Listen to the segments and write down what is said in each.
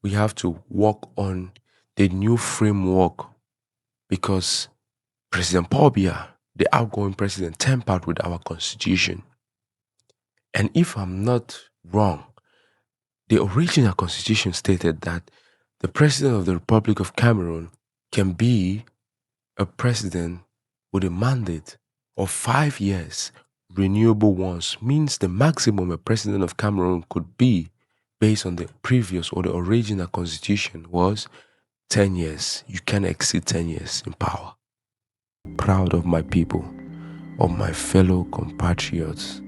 we have to work on the new framework because President Paul Biya, the outgoing president, tampered with our constitution. And if I'm not wrong, the original constitution stated that the president of the Republic of Cameroon can be a president with a mandate of 5 years, renewable once, means the maximum a president of Cameroon could be based on the previous or the original constitution was 10 years. You can't exceed 10 years in power. Proud of my people, of my fellow compatriots,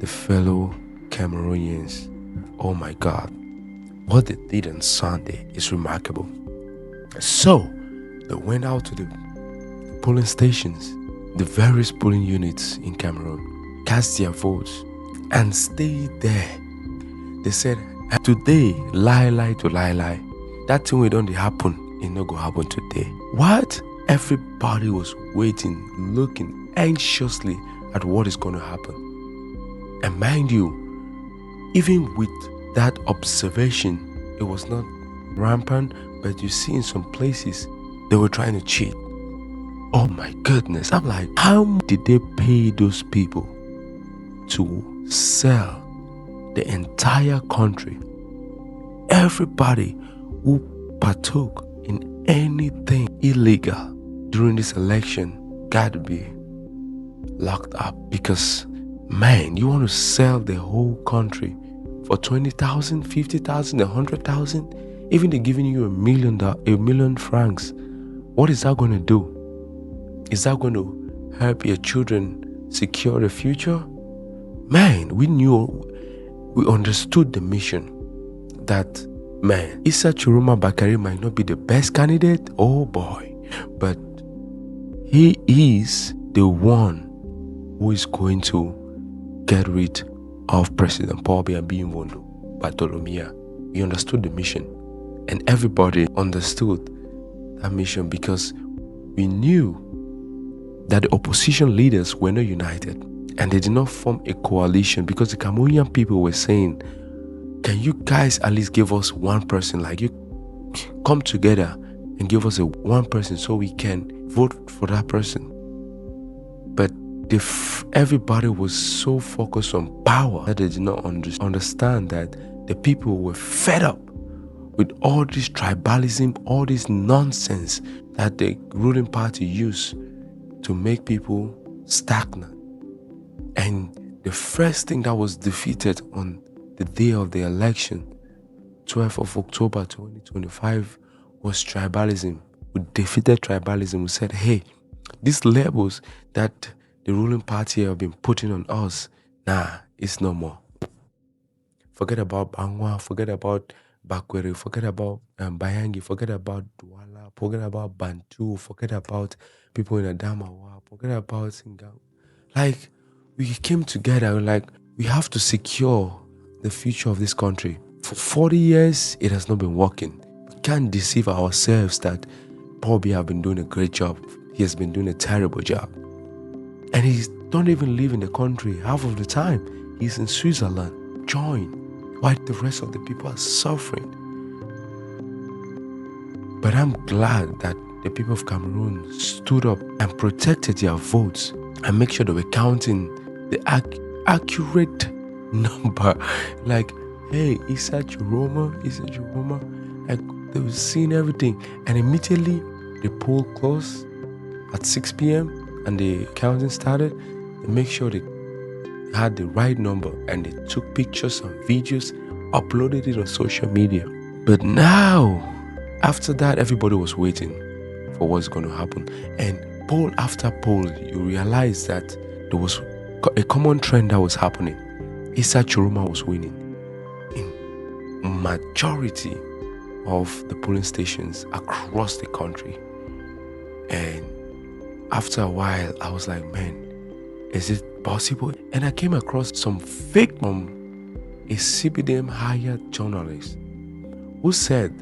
the fellow Cameroonians. Oh my God, what they did on Sunday is remarkable. So, they went out to the polling stations, the various polling units in Cameroon, cast their votes, and stayed there. They said, today, lie to lie. That thing will don't happen, it not go happen today. What? Everybody was waiting, looking anxiously at what is going to happen. And mind you, even with that observation, it was not rampant, but you see in some places, they were trying to cheat. Oh my goodness. I'm like, how did they pay those people to sell the entire country? Everybody who partook in anything illegal during this election got to be locked up because, man, you want to sell the whole country for 20,000, 50,000, 100,000? Even they're giving you a million francs. What is that going to do? Is that going to help your children secure the future? Man, we understood the mission that, man, Issa Tchiroma Bakari might not be the best candidate, oh boy, but he is the one who is going to get rid of President Paul Biya being Bartolomea. We understood the mission, and everybody understood that mission because we knew that the opposition leaders were not united and they did not form a coalition because the Cameroonian people were saying, can you guys at least give us one person, like you come together and give us one person so we can vote for that person. But everybody was so focused on power that they did not understand that the people were fed up with all this tribalism, all this nonsense that the ruling party used to make people stagnant. And the first thing that was defeated on the day of the election, 12th of October 2025, was tribalism. We defeated tribalism. We said, hey, these labels that the ruling party have been putting on us, nah, it's no more. Forget about Bangwa, forget about Bakwere, forget about Bayangi, forget about Douala, forget about Bantu, forget about people in Adamawa, forget about Singapore. Like, we came together, like, we have to secure the future of this country. For 40 years, it has not been working. We can't deceive ourselves that Paul Biya have been doing a great job. He has been doing a terrible job. And he don't even live in the country half of the time. He's in Switzerland, joined, while the rest of the people are suffering. But I'm glad that the people of Cameroon stood up and protected their votes and make sure they were counting the accurate number. Like, hey, Issa Tchiroma. Like, they were seeing everything. And immediately the poll closed at 6 p.m. and the counting started. They make sure they had the right number and they took pictures and videos, uploaded it on social media. But now, after that, everybody was waiting for what's going to happen. And poll after poll, you realize that there was a common trend that was happening. Issa Tchiroma was winning in majority of the polling stations across the country. And after a while, I was like, man, is it possible? And I came across some fake a CBDM hired journalist who said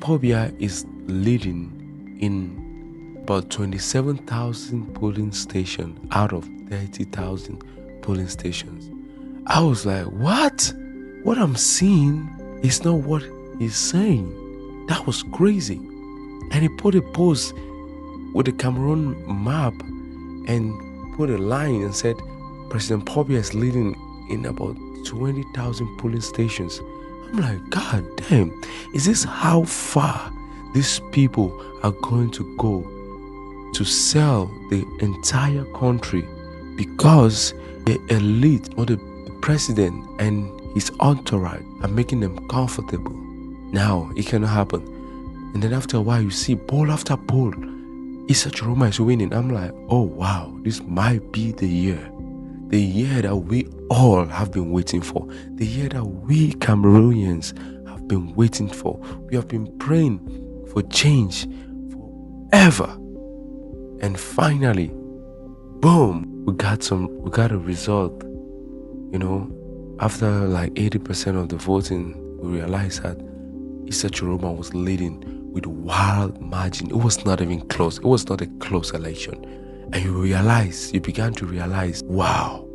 Paul Biya is leading in about 27,000 polling stations out of 30,000 polling stations. I was like, what? What I'm seeing is not what he's saying. That was crazy. And he put a post with the Cameroon map and put a line and said, President Pobia is leading in about 20,000 polling stations. I'm like, God damn, is this how far these people are going to go to sell the entire country because the elite or the president and his entourage are making them comfortable? Now, it cannot happen. And then after a while, you see poll after poll, Issa Tchiroma is winning. I'm like, oh wow, this might be the year that we all have been waiting for, the year that we Cameroonians have been waiting for. We have been praying for change forever. And finally, boom, we got a result. After like 80% of the voting, we realized that Issa Tchiroma was leading with wild margin. It was not even close. It was not a close election. And you began to realize, wow,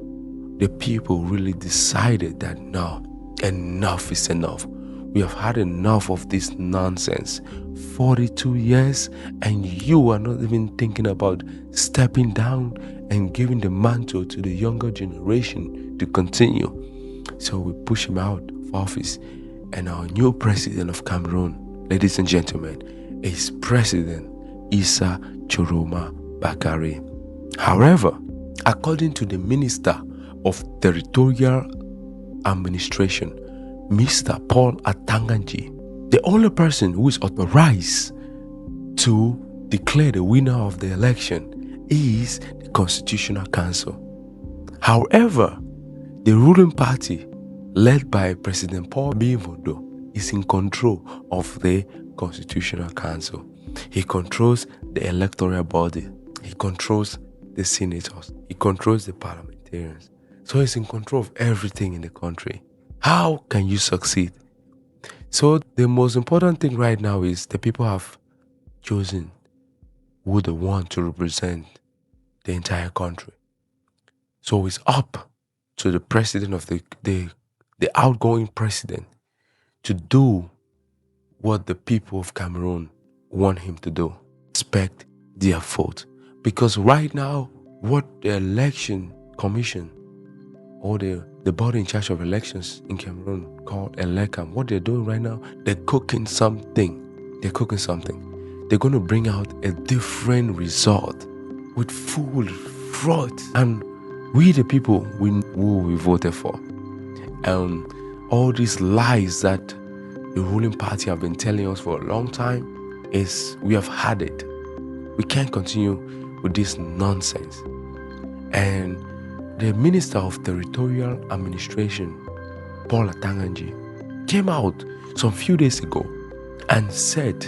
the people really decided that no, enough is enough. We have had enough of this nonsense. 42 years and you are not even thinking about stepping down and giving the mantle to the younger generation to continue. So we push him out of office. And our new president of Cameroon, ladies and gentlemen, is President Issa Tchiroma Bakari. However, according to the Minister of Territorial Administration, Mr. Paul Atanganji, the only person who is authorized to declare the winner of the election is the Constitutional Council. However, the ruling party, led by President Paul Bivodo, is in control of the Constitutional Council. He controls the electoral body. He controls the senators. He controls the parliamentarians. So he's in control of everything in the country. How can you succeed? So the most important thing right now is the people have chosen who they want to represent the entire country. So it's up to the president of the outgoing president to do what the people of Cameroon want him to do. Respect their vote. Because right now, what the election commission or the body in charge of elections in Cameroon called Elecam, what they're doing right now, they're cooking something. They're going to bring out a different result with full fraud. And we the people, who we voted for. All these lies that the ruling party have been telling us for a long time we have had it. We can't continue with this nonsense. And the Minister of Territorial Administration, Paul Atanganji, came out some few days ago and said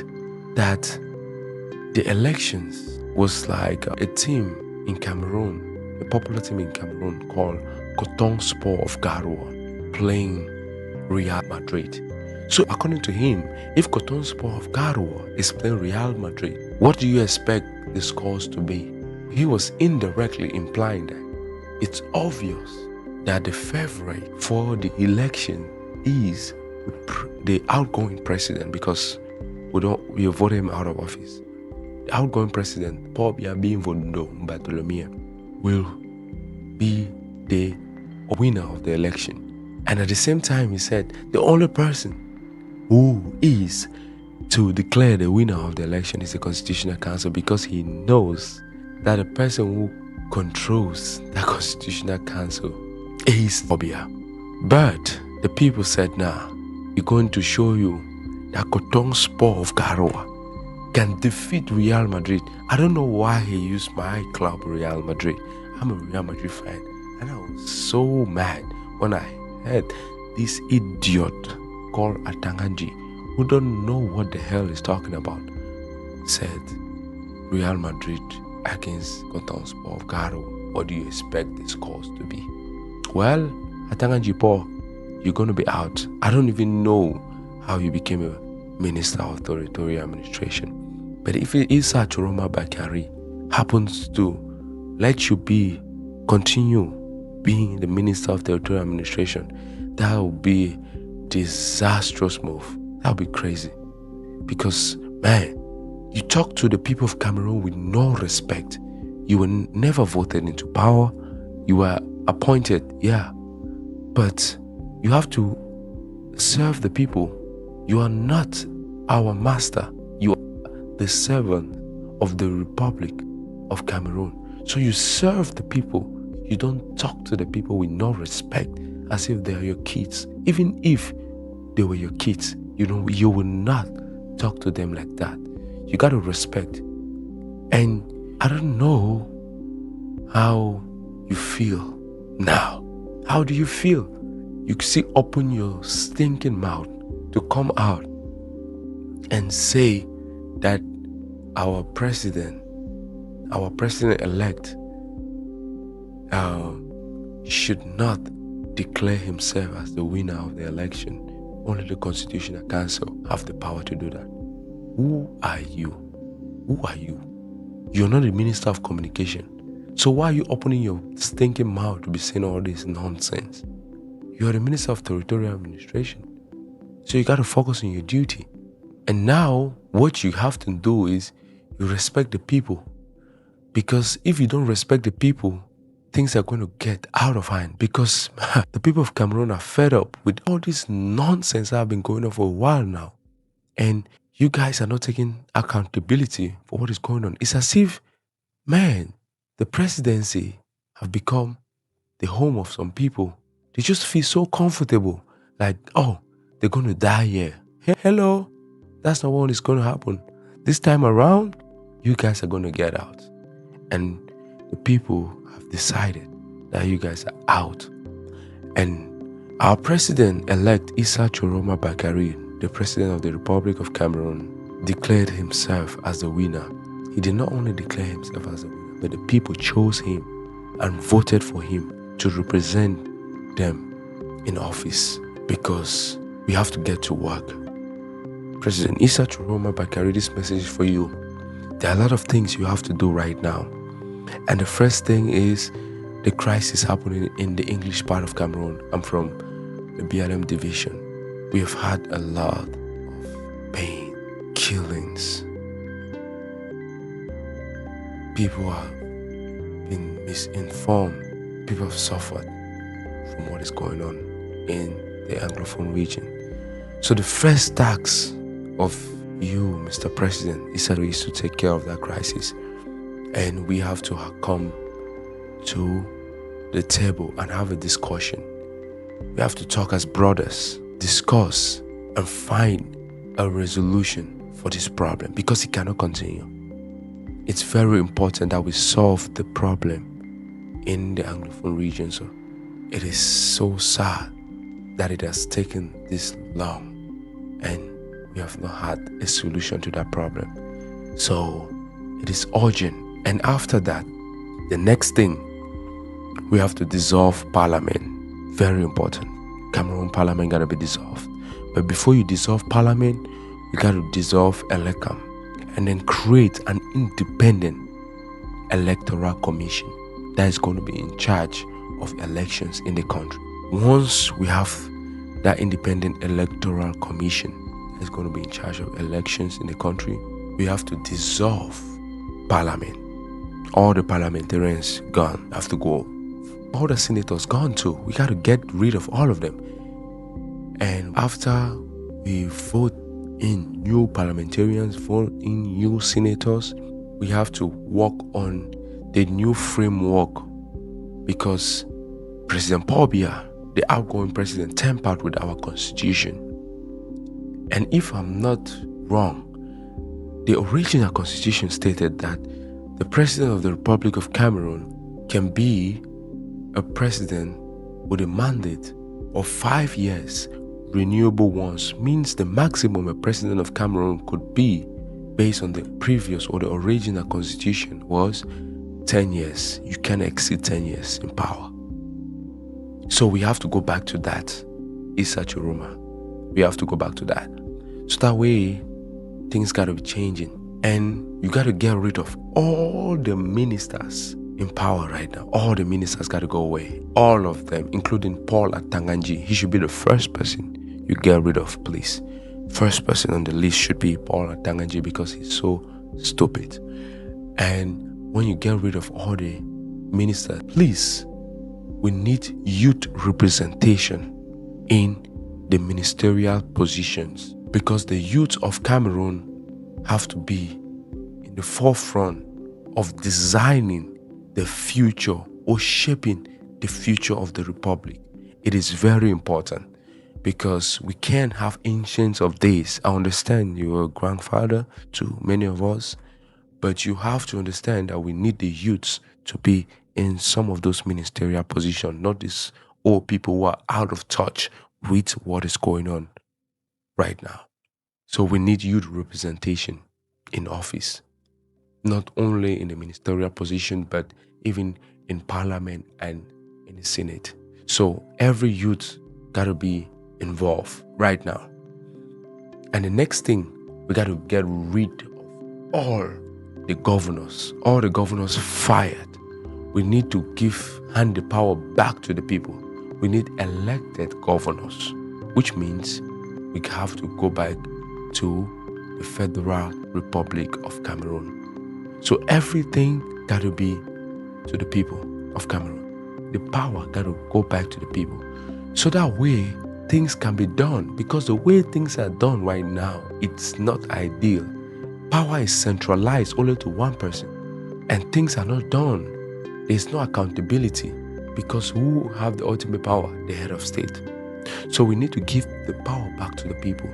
that the elections was like a team in Cameroon, a popular team in Cameroon called Coton Sport of Garoua playing Real Madrid. So according to him, if Coton Sport of Garoua is playing Real Madrid, what do you expect the scores to be? He was indirectly implying that it's obvious that the favorite for the election is the outgoing president, because we voted him out of office. The outgoing president, Paul Bivodo Bartolomea, will be the winner of the election. And at the same time, he said the only person who is to declare the winner of the election is the Constitutional Council, because he knows that the person who controls the Constitutional Council is Pobia. But the people said, nah, we're going to show you that Coton Sport of Garoua can defeat Real Madrid. I don't know why he used my club, Real Madrid. I'm a Real Madrid fan. And I was so mad when I heard this idiot called Atanganji, who don't know what the hell he's talking about, said Real Madrid against Coton Sport of Garoua. What do you expect the scores to be? Well, Atanganji Paul, you're going to be out. I don't even know how you became a Minister of Territorial Administration. But if Issa Tchiroma Bakari happens to let you continue being the Minister of Territorial Administration, that will be a disastrous move. That would be crazy. Because, man, you talk to the people of Cameroon with no respect. You were never voted into power. You were appointed, yeah. But you have to serve the people. You are not our master. You are the servant of the Republic of Cameroon. So you serve the people. You don't talk to the people with no respect as if they are your kids. Even if they were your kids, you will not talk to them like that. You got to respect. And I don't know how you feel now. How do you feel? You see, open your stinking mouth to come out and say that our president-elect should not declare himself as the winner of the election. Only the Constitutional Council have the power to do that. Who are you? Who are you? You're not the Minister of Communication. So why are you opening your stinking mouth to be saying all this nonsense? You're the Minister of Territorial Administration. So you got to focus on your duty. And now what you have to do is you respect the people. Because if you don't respect the people, things are going to get out of hand. Because the people of Cameroon are fed up with all this nonsense that have been going on for a while now. And you guys are not taking accountability for what is going on. It's as if, man, the presidency have become the home of some people. They just feel so comfortable. Like, oh, they're going to die here. Hello, that's not what is going to happen. This time around, you guys are going to get out. And the people have decided that you guys are out. And our president-elect, Issa Tchiroma, the president of the Republic of Cameroon, declared himself as the winner. He did not only declare himself as the winner, but the people chose him and voted for him to represent them in office, because we have to get to work. President Issa Tchiroma, this message is for you. There are a lot of things you have to do right now. And the first thing is the crisis happening in the English part of Cameroon. I'm from the BLM division. We have had a lot of pain, killings. People have been misinformed. People have suffered from what is going on in the Anglophone region. So the first task of you, Mr. President, is to take care of that crisis. And we have to come to the table and have a discussion. We have to talk as brothers, discuss, and find a resolution for this problem, because it cannot continue. It's very important that we solve the problem in the Anglophone region. So it is so sad that it has taken this long and we have not had a solution to that problem. So it is urgent. And after that, the next thing, we have to dissolve parliament. Very important. Cameroon parliament got to be dissolved. But before you dissolve parliament, you got to dissolve ELECAM and then create an independent electoral commission that is going to be in charge of elections in the country. Once we have that independent electoral commission that is going to be in charge of elections in the country, we have to dissolve parliament. All the parliamentarians gone, have to go. All the senators gone too. We got to get rid of all of them. And after we vote in new parliamentarians, vote in new senators, we have to work on the new framework, because President Paul Biya, the outgoing president, tampered with our constitution. And if I'm not wrong, the original constitution stated that the president of the Republic of Cameroon can be a president with a mandate of 5 years, renewable once. Means the maximum a president of Cameroon could be based on the previous or the original constitution was 10 years. You can't exceed 10 years in power. So we have to go back to that. Issa Tchiroma. We have to go back to that. So that way, things got to be changing. And you got to get rid of all the ministers in power right now. All the ministers got to go away. All of them, including Paul Atanganji. He should be the first person you get rid of, please. first person on the list should be Paul Atangaji because he's so stupid. And when you get rid of all the ministers, please, we need youth representation in the ministerial positions because the youth of Cameroon have to be in the forefront of designing the future or shaping the future of the republic. It is very important because we can't have ancients of days. I understand you're a grandfather to many of us, but you have to understand that we need the youths to be in some of those ministerial positions, not these old people who are out of touch with what is going on right now. So we need youth representation in office, not only in the ministerial position, but even in parliament and in the Senate. So every youth got to be involved right now. And the next thing, we got to get rid of all the governors fired. We need to hand the power back to the people. We need elected governors, which means we have to go back to the Federal Republic of Cameroon. So everything got to be to the people of Cameroon. The power got to go back to the people. So that way, things can be done. Because the way things are done right now, it's not ideal. Power is centralized only to one person. And things are not done. There's no accountability. Because who have the ultimate power? The head of state. So we need to give the power back to the people.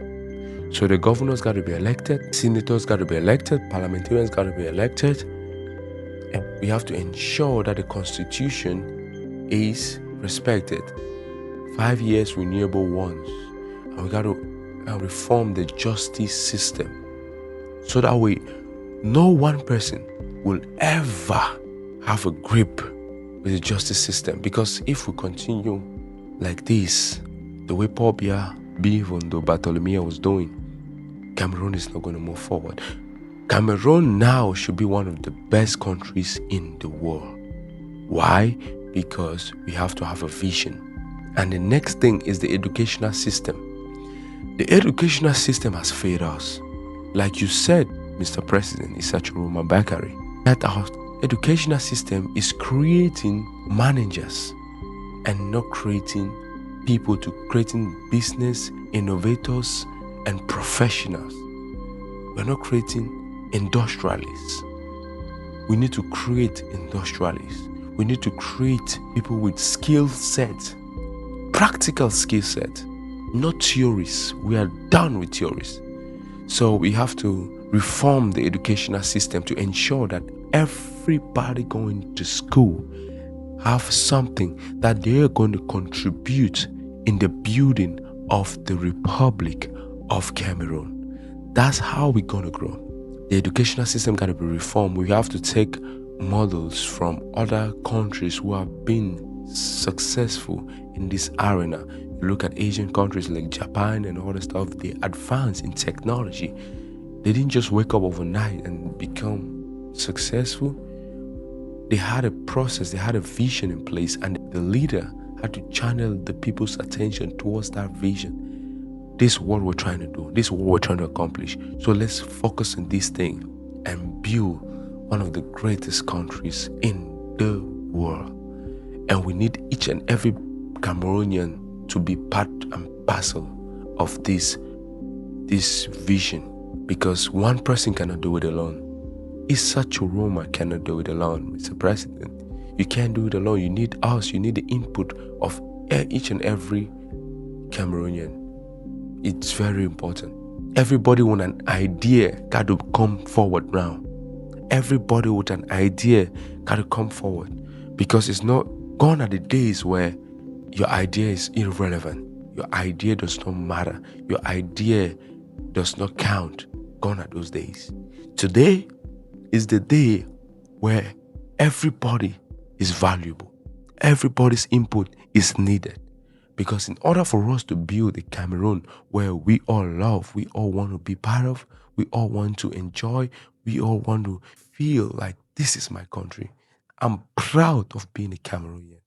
So the governors got to be elected, senators got to be elected, parliamentarians got to be elected. And we have to ensure that the constitution is respected. 5 years renewable once. And we got to reform the justice system. So that way, no one person will ever have a grip with the justice system. Because if we continue like this, the way Paul Biya, Bivondo, Bartholomew was doing, Cameroon is not going to move forward. Cameroon now should be one of the best countries in the world. Why? Because we have to have a vision. And the next thing is the educational system. The educational system has failed us. Like you said, Mr. President, Issa Tchiroma Bakari, that our educational system is creating managers and not creating people to creating business innovators and professionals. We're not creating industrialists. We need to create industrialists. We need to create people with skill set, practical skill set, not theories. We are done with theories. So we have to reform the educational system to ensure that everybody going to school have something that they are going to contribute in the building of the Republic of Cameroon. That's how we're going to grow. The educational system got to be reformed. We have to take models from other countries who have been successful in this arena. You look at Asian countries like Japan and all the stuff, they advance in technology. They didn't just wake up overnight and become successful. They had a process, they had a vision in place, and the leader had to channel the people's attention towards that vision. This is what we're trying to do. This is what we're trying to accomplish. So let's focus on this thing and build one of the greatest countries in the world. And we need each and every Cameroonian to be part and parcel of this vision, because one person cannot do it alone. Issa Tchiroma cannot do it alone, Mr. President. You can't do it alone. You need us. You need the input of each and every Cameroonian. It's very important. Everybody with an idea got to come forward now. Everybody with an idea got to come forward, because it's not gone are the days where your idea is irrelevant. Your idea does not matter. Your idea does not count. Gone are those days. Today is the day where everybody is valuable. Everybody's input is needed. Because in order for us to build a Cameroon where we all love, we all want to be part of, we all want to enjoy, we all want to feel like this is my country, I'm proud of being a Cameroonian,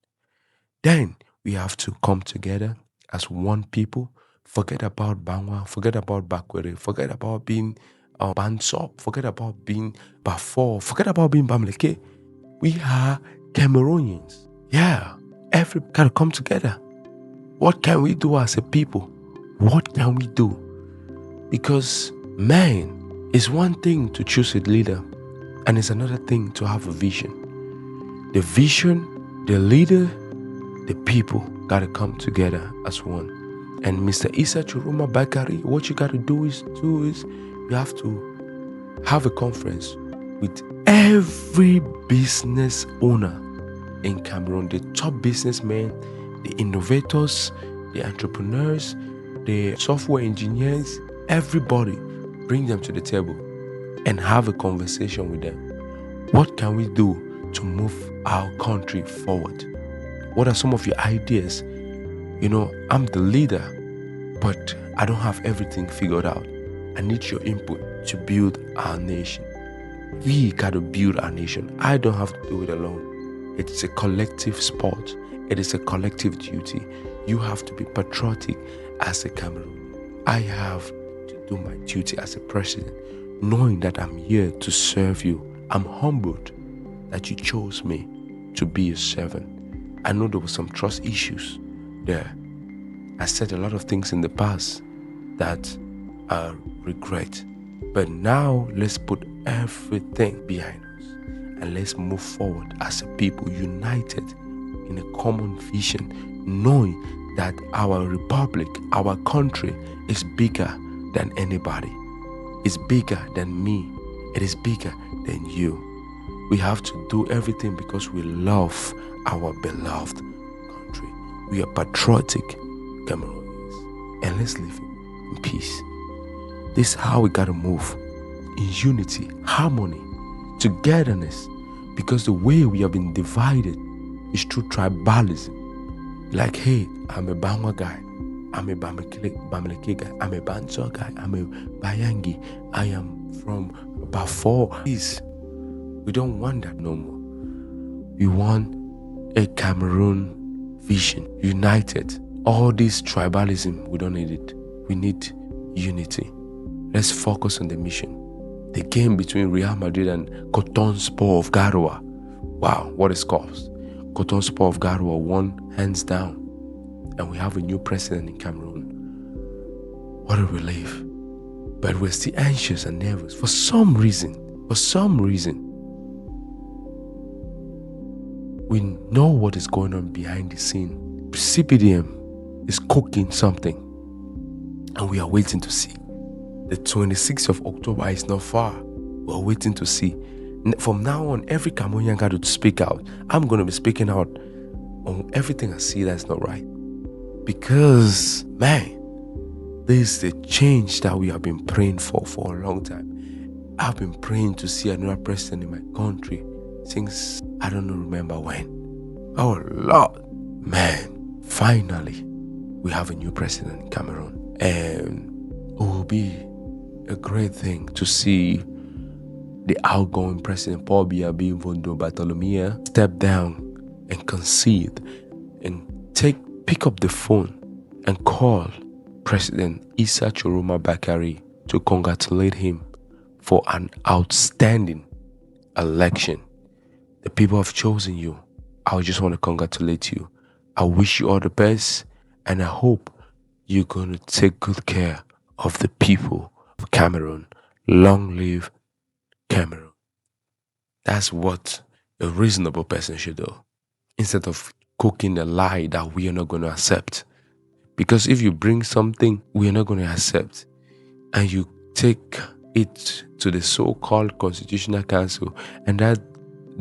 then we have to come together as one people Forget about Bangwa, forget about Bakwere, forget about being Bansop, forget about being Bafor, forget about being Bamleke. We are Cameroonians. Yeah, every gotta come together. What can we do as a people? What can we do? Because man, it's one thing to choose a leader, and it's another thing to have a vision. The vision, the leader, the people gotta come together as one. And Mr. Issa Tchiroma Bakari, what you gotta do is you have to have a conference with every business owner in Cameroon, the top businessmen, the innovators, the entrepreneurs, the software engineers, everybody, bring them to the table and have a conversation with them. What can we do to move our country forward? What are some of your ideas? I'm the leader, but I don't have everything figured out. I need your input to build our nation. We gotta build our nation. I don't have to do it alone. It's a collective sport. It is a collective duty. You have to be patriotic as a Cameroon. I have to do my duty as a president, knowing that I'm here to serve you. I'm humbled that you chose me to be a servant. I know there were some trust issues there. I said a lot of things in the past that I regret. But now let's put everything behind us and let's move forward as a people, united in a common vision, knowing that our republic, our country is bigger than anybody. It's bigger than me. It is bigger than you. We have to do everything because we love our beloved country. We are patriotic Cameroonians, and let's live in peace. This is how we gotta move, in unity, harmony, togetherness, because the way we have been divided is through tribalism. Like, hey, I'm a Bangwa guy, I'm a Bamleke guy, I'm a Banso guy, I'm a Bayangi, I am from Bafor. Please, we don't want that no more. We want a Cameroon vision, united. All this tribalism, we don't need it. We need unity. Let's focus on the mission. The game between Real Madrid and Coton Sport of Garoua. Wow, what a score. Coton Sport of Garoua won hands down. And we have a new president in Cameroon. What a relief. But we're still anxious and nervous for some reason. We know what is going on behind the scene. CPDM is cooking something, and we are waiting to see. The 26th of October is not far. We're waiting to see. From now on, every Cameroonian got to speak out. I'm going to be speaking out on everything I see that's not right. Because, man, this is the change that we have been praying for a long time. I've been praying to see another president in my country since I don't remember when. Oh, Lord. Man, finally, we have a new president in Cameroon. And it will be a great thing to see the outgoing president, Paul Biya Vondo Bartolomea, step down and concede and pick up the phone and call President Issa Tchiroma Bakari to congratulate him for an outstanding election. The people have chosen you. I just want to congratulate you. I wish you all the best, and I hope you're going to take good care of the people of Cameroon. Long live Cameroon. That's what a reasonable person should do, instead of cooking a lie that we are not going to accept. Because if you bring something we are not going to accept and you take it to the so-called Constitutional Council, and that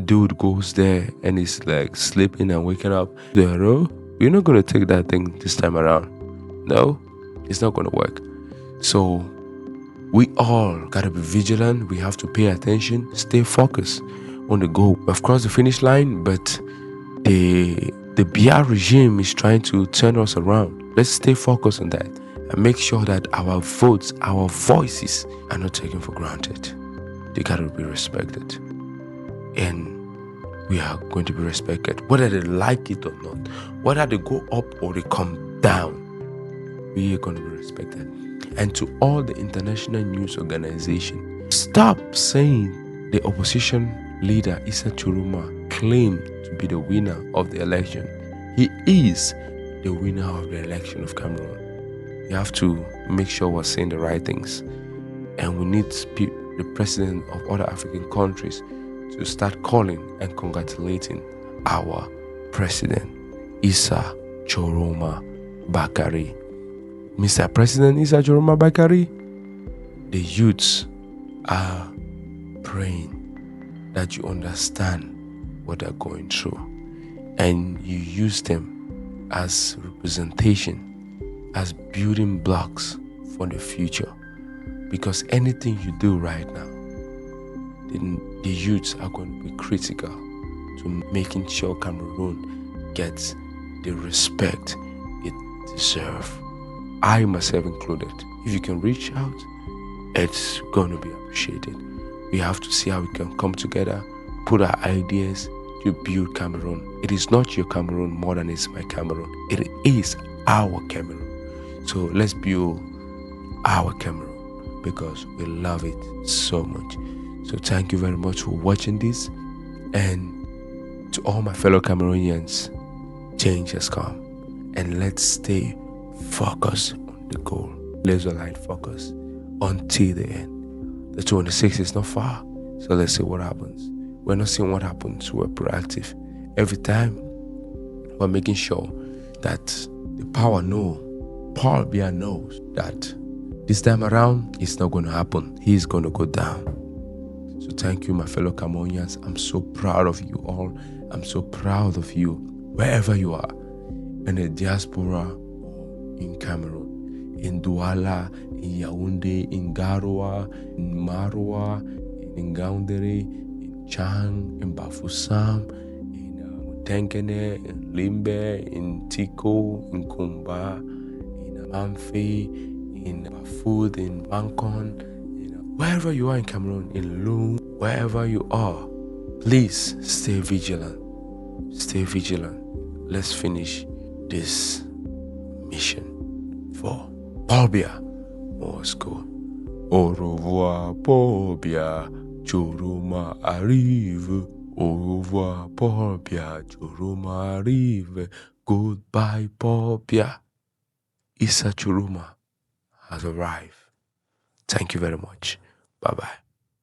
dude goes there and is like sleeping and waking up, we're not going to take that thing this time around. No, it's not going to work. So we all got to be vigilant. We have to pay attention, stay focused on the goal. We've crossed the finish line, but the BR regime is trying to turn us around. Let's stay focused on that and make sure that our votes, our voices are not taken for granted. They got to be respected. And we are going to be respected, whether they like it or not, whether they go up or they come down. we are going to be respected. And to all the international news organizations, stop saying the opposition leader Issa Tchiroma claimed to be the winner of the election. He is the winner of the election of Cameroon. We have to make sure we're saying the right things. And we need the president of other African countries to start calling and congratulating our president, Issa Tchiroma Bakari. Mr. President Issa Tchiroma Bakari, the youths are praying that you understand what they're going through and you use them as representation, as building blocks for the future. Because anything you do right now, the youths are going to be critical to making sure Cameroon gets the respect it deserves. I myself included. If you can reach out, it's going to be appreciated. We have to see how we can come together, put our ideas to build Cameroon. It is not your Cameroon more than it's my Cameroon. It is our Cameroon. So let's build our Cameroon because we love it so much. So thank you very much for watching this. And to all my fellow Cameroonians, change has come. And let's stay focused on the goal. Laser line focus until the end. The 26th is not far. So let's see what happens. We're not seeing what happens. We're proactive. Every time we're making sure that the Paul Biya knows that this time around it's not going to happen. He's going to go down. So thank you, my fellow Cameroonians. I'm so proud of you all. I'm so proud of you, wherever you are, in the diaspora, in Cameroon, in Douala, in Yaoundé, in Garoua, in Maroua, in Ngaoundéré, in Chang, in Bafoussam, in Mutenkene, in Limbe, in Tiko, in Kumba, in Mamfe, in Bafut, in Mankon, wherever you are in Cameroon, in Loum, wherever you are, please stay vigilant. Stay vigilant. Let's finish this mission for Paul Biya. Let's go. Au revoir, Paul Biya. Tchiroma arrive. Au revoir, Paul Biya. Tchiroma arrive. Goodbye, Paul Biya. Issa Tchiroma has arrived. Thank you very much. Bye-bye.